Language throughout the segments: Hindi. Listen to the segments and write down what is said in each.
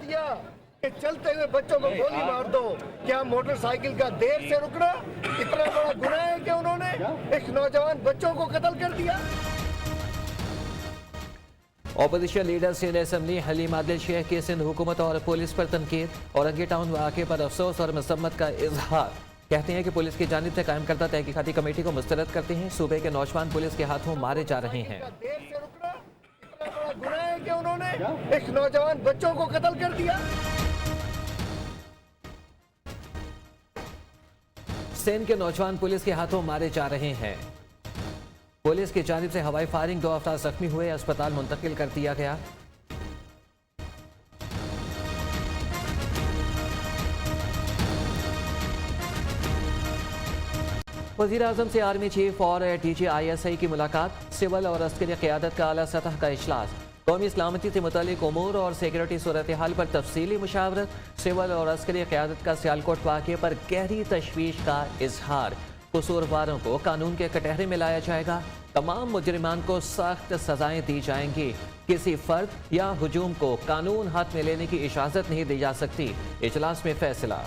दिया कि चलते हुए बच्चों को गोली मार दो। क्या मोटरसाइकिल का देर से रुकना इतना बड़ा गुनाह है कि उन्होंने एक नौजवान बच्चों को कत्ल कर दिया? Opposition leader Sindh assembly Haleem Adil Sheikh की सिंध हुकूमत और पुलिस पर तनकीद। औरंगी टाउन वाक़े पर अफसोस और मसम्मत का इजहार। कहते हैं कि पुलिस की जानिब से कायम करदा तहकीकाती कमेटी को मुस्तरद करते हैं। सूबे के नौजवान पुलिस के हाथों मारे जा रहे हैं। देर से रुकना इतना बड़ा गुनाह है कि उन्होंने एक नौजवान बच्चों को कत्ल कर दिया। सिंध के नौजवान पुलिस के हाथों मारे जा रहे हैं। पुलिस की जानिब से हवाई फायरिंग, 2 अफराद जख्मी हुए, अस्पताल मुंतकिल कर दिया गया। वज़ीर आज़म से आर्मी चीफ और DGISI की मुलाकात। सिविल और अस्करी क़यादत का आला सतह का इजलास। कौमी सलामती से मुतालिक उमूर और सिक्योरिटी सूरत हाल पर तफसीली मुशावरत। सिविल और अस्करी क़यादत का सियालकोट वाक़े पर गहरी तशवीश का इजहार। कसूरवारों को कानून के कटहरे में लाया जाएगा। तमाम मुजरिमान को सख्त सजाएं दी जाएंगी। किसी फर्द या हुजूम को कानून हाथ में लेने की इजाज़त नहीं दी जा सकती। इजलास में फैसला।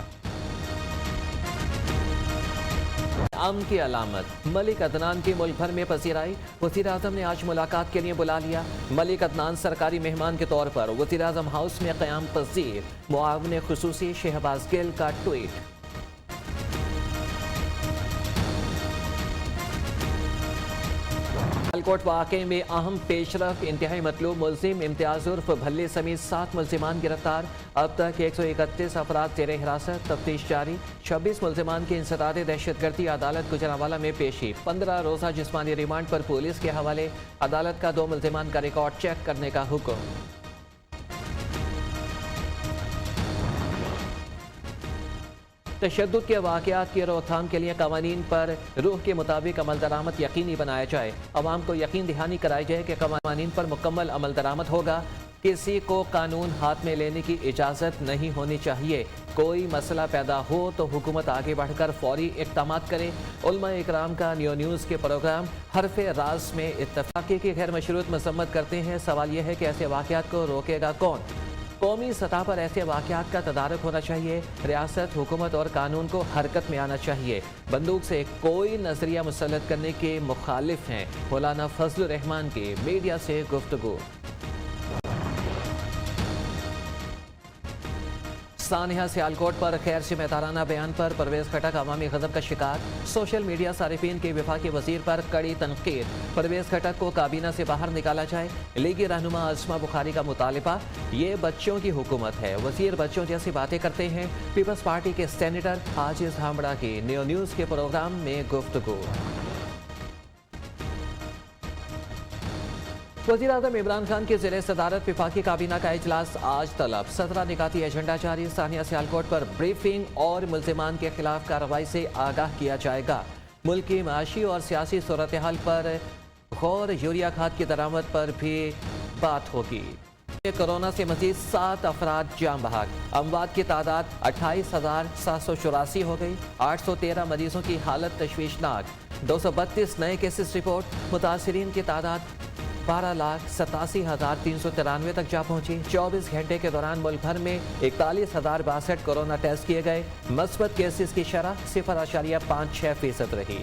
अमन की अलामत मलिक अदनान की मुल्क भर में पसीराई। वज़ीर आज़म ने आज मुलाकात के लिए बुला लिया। मलिक अदनान सरकारी मेहमान के तौर पर वज़ीर आज़म हाउस में क़याम पज़ीर। मुआविन खुसूसी शहबाज गिल का ट्वीट। सियालकोट वाक़े में अहम पेशरफ। इंतहाई मतलूब मुल्ज़िम इम्तियाज़ उर्फ भल्ले समेत 7 मुल्ज़िमान गिरफ्तार। अब तक 131 अफराद ज़ेरे हिरासत, तफ्तीश जारी। 26 मुल्ज़िमान की इंसदाद दहशतगर्दी अदालत गुजरांवाला में पेशी। 15 रोज़ा जिस्मानी रिमांड पर पुलिस के हवाले। अदालत का 2 मुल्ज़िमान का रिकॉर्ड चेक करने का हुक्म। तशद्दुद के वाक़यात की रोकथाम के लिए कवानीन पर रूह के मुताबिक अमल दरामद यकीनी बनाया जाए। अवाम को यकीन दहानी कराई जाए कि कवानीन पर मुकम्मल अमल दरामद होगा। किसी को कानून हाथ में लेने की इजाज़त नहीं होनी चाहिए। कोई मसला पैदा हो तो हुकूमत आगे बढ़कर फौरी इक़दामात करे। उलमा इकराम का न्यूज़ के प्रोग्राम हरफ़े राज में इत्तफ़ाक़ी की गैर मशरूत मसम्मत करते हैं। सवाल यह है कि ऐसे वाक़यात को रोकेगा कौन? कौमी सतह पर ऐसे वाक़यात का तदारक होना चाहिए। रियासत, हुकूमत और कानून को हरकत में आना चाहिए। बंदूक से कोई नजरिया मुसल्लत करने के मुखालिफ हैं। मौलाना फजलुर रहमान की मीडिया से गुफ्तगू। सानिया सियालकोट पर खैर से महताराना बयान पर परवेज़ खटक अवामी गज़ब का शिकार। सोशल मीडिया सारिफीन के वफाकी वज़ीर पर कड़ी तनकीद। परवेज़ खटक को काबीना से बाहर निकाला जाए। लीगी रहनुमा आसमा बुखारी का मुतालिबा। ये बच्चों की हुकूमत है, वज़ीर बच्चों जैसी बातें करते हैं। पीपल्स पार्टी के सेनेटर हाजिज हामड़ा की न्यूज़ के प्रोग्राम में गुफ्तगू। वज़ीर आज़म इमरान खान की ज़ेरे सदारत वफाकी काबीना का इजलास आज तलब। 17 निकाती एजेंडा जारी। सानिया सियालकोट पर ब्रीफिंग और मुल्ज़िमान के खिलाफ कार्रवाई से आगाह किया जाएगा। मुल्क की माशी और सियासी सूरत हाल पर गौर। यूरिया खाद की दरामद पर भी बात होगी। कोरोना से मजीद 7 अफराद जान बहक। अमवात की तादाद 28,784 हो गई। 813 मरीजों की हालत तशवीशनाक। 232 नए केसेस रिपोर्ट। मुतासरीन की तादाद 12,87,393 तक जा पहुंची। 24 घंटे के दौरान मुल्क भर में 41,062 कोरोना टेस्ट किए गए। मस्बत केसेस की शरह 0.56% रही।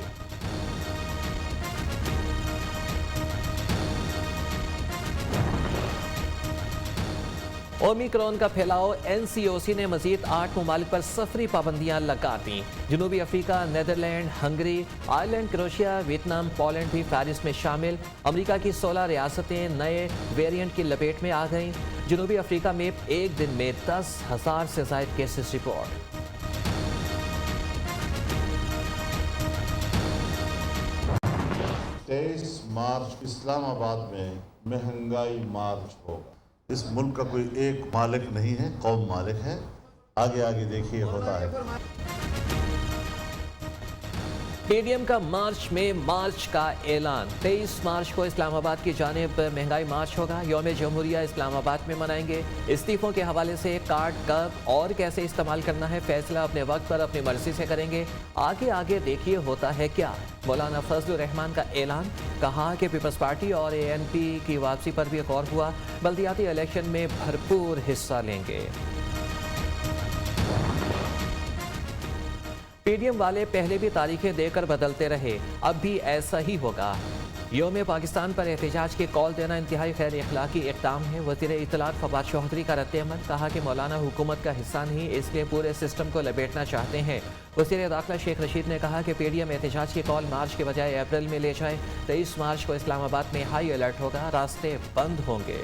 ओमिक्रॉन का फैलाव। NCOC ने मजीद 8 ममालिक पर सफरी पाबंदियां लगा दी। जनूबी Africa, Netherland, Hungary, Ireland, Croatia, Vietnam, Poland भी फहरिस्त में शामिल। अमेरिका की 16 रियासतें नए वेरिएंट की लपेट में आ गईं। जनूबी अफ्रीका में एक दिन में 10,000 से ज्यादा केसेस रिपोर्ट। 23 मार्च इस्लामाबाद में महंगाई मार्च होगा। इस मुल्क का कोई एक मालिक नहीं है, कौम मालिक है। आगे आगे देखिए होता है। पीडीएम का मार्च में मार्च का ऐलान। 23 मार्च को इस्लामाबाद की जानिब महंगाई मार्च होगा। यौम जमहूरिया इस्लामाबाद में मनाएंगे। इस्तीफों के हवाले से कार्ड कब और कैसे इस्तेमाल करना है फैसला अपने वक्त पर अपनी मर्जी से करेंगे। आगे आगे देखिए होता है क्या। मौलाना फजलुर रहमान का ऐलान। कहा कि पीपल्स पार्टी और एएनपी की वापसी पर भी गौर हुआ। बल्दियाती इलेक्शन में भरपूर हिस्सा लेंगे। पीडीएम वाले पहले भी तारीखें देकर बदलते रहे, अब भी ऐसा ही होगा। यौम पाकिस्तान पर एहतजाज की कॉल देना इंतहाई खैर अखलाकी इक़दाम है। वज़ीर इत्तलात फवाद चौधरी का रद्द-ए-अमल। कहा कि मौलाना हुकूमत का हिस्सा नहीं, इसलिए पूरे सिस्टम को लपेटना चाहते हैं। वज़ीर दाखिला शेख रशीद ने कहा कि पीडीएम एहतजाज की कॉल मार्च के बजाय अप्रैल में ले जाए। 23 मार्च को इस्लामाबाद में हाई अलर्ट होगा, रास्ते बंद होंगे।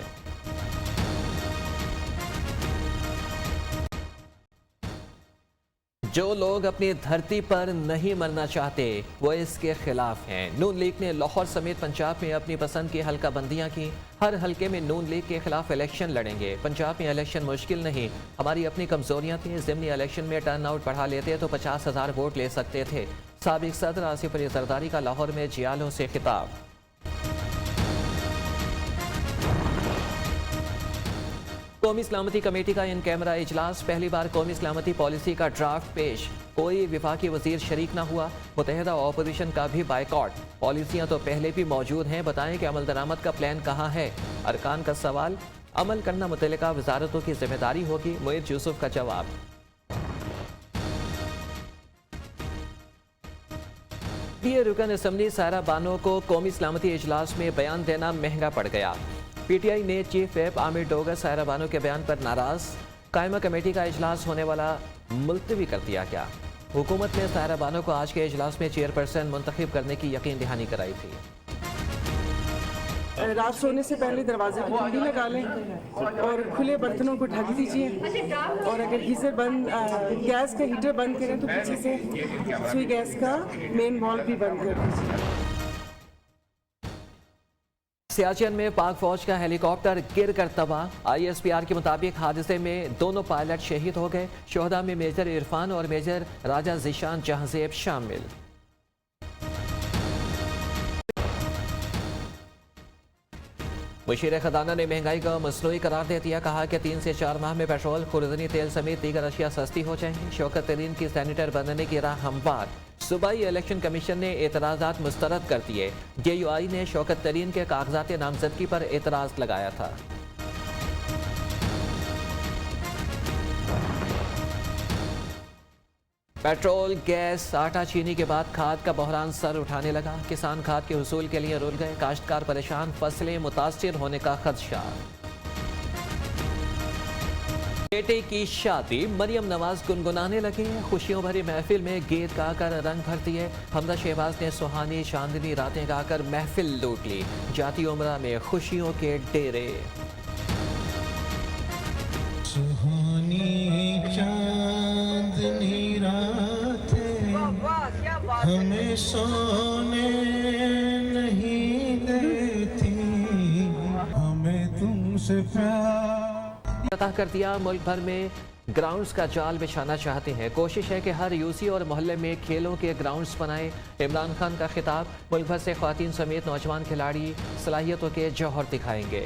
जो लोग अपनी धरती पर नहीं मरना चाहते वो इसके खिलाफ हैं। नून लीग ने लाहौर समेत पंजाब में अपनी पसंद की हल्का बंदियां की। हर हल्के में नून लीग के खिलाफ इलेक्शन लड़ेंगे। पंजाब में इलेक्शन मुश्किल नहीं, हमारी अपनी कमजोरियां थी। ज़िमनी इलेक्शन में टर्न आउट बढ़ा लेते तो 50,000 वोट ले सकते थे। साबिक सदर आसिफ अली जरदारी का लाहौर में जियालों से खिताब। कौमी सलामती कमेटी का इन कैमरा इजलास। पहली बार कौमी सलामती पॉलिसी का ड्राफ्ट पेश। कोई विफाकी वजीर शरीक न हुआ। मुतहदा अपोजिशन का भी बायकॉट। पॉलिसियां तो पहले भी मौजूद हैं, बताएं कि अमल दरामद का प्लान कहाँ है। अरकान का सवाल, अमल करना मुतल्लिका वजारतों की जिम्मेदारी होगी। मुईद यूसुफ का जवाब। पीए रुकन असम्बली सायरा बानो को कौमी सलामती इजलास में बयान देना महंगा पड़ गया। पीटीआई ने चीफ व्हिप आमिर डोगर सायरा बानो के बयान पर नाराज। कायमा कमेटी का इजलास होने वाला मुलतवी कर दिया गया। हुकूमत ने सायरा बानो को आज के इजलास में चेयरपर्सन मुंतखब करने की यकीन दहानी कराई थी। रात सोने से पहले दरवाजे की कुंडी लगा लें और खुले बर्तनों को ढक दीजिए। और अगर गीजर बंद, गैस का हीटर बंद करें तो पीछे से सुई गैस का मेन वॉल्व भी बंद कर दीजिए। सियाचिन में पाक फौज का हेलीकॉप्टर गिर कर तबाह। ISPR के मुताबिक हादसे में दोनों पायलट शहीद हो गए। शोहदा में मेजर इरफान और मेजर राजा जिशान जहांजेब शामिल। मुशीर खजाना ने महंगाई का मसनूई करार दे दिया। कहा कि 3 से 4 माह में पेट्रोल, खुर्दनी तेल समेत दीगर अशिया सस्ती हो जाएंगी। शौकत तरीन की सैनिटर बनने की राह हमवार। सूबाई इलेक्शन कमीशन ने एतराज़ात मुस्तरद कर दिए। JUI ने शौकत तरीन के कागजात नामजदगी पर एतराज़ लगाया था। पेट्रोल, गैस, आटा, चीनी के बाद खाद का बहरान सर उठाने लगा। किसान खाद के हुसूल के लिए रुल गए। काश्तकार परेशान, फसलें मुतासिर होने का खदशा। बेटे की शादी, मरियम नवाज गुनगुनाने लगे। खुशियों भरी महफिल में गीत गाकर रंग भर दिए। हमदा शहबाज ने सुहानी चांदनी रातें गाकर महफिल लूट ली। जाती उम्रा में खुशियों के डेरे। सुहानी चांदनी रातें हमें सोने नहीं देती, हमें तुमसे प्यार पता कर दिया। मुल्क भर में ग्राउंड्स का जाल बिछाना चाहते हैं। कोशिश है कि हर यूसी और मोहल्ले में खेलों के ग्राउंड्स बनाएं। इमरान खान का खिताब। मुल्क भर से ख्वातीन समेत नौजवान खिलाड़ी सलाहियतों के जौहर दिखाएंगे।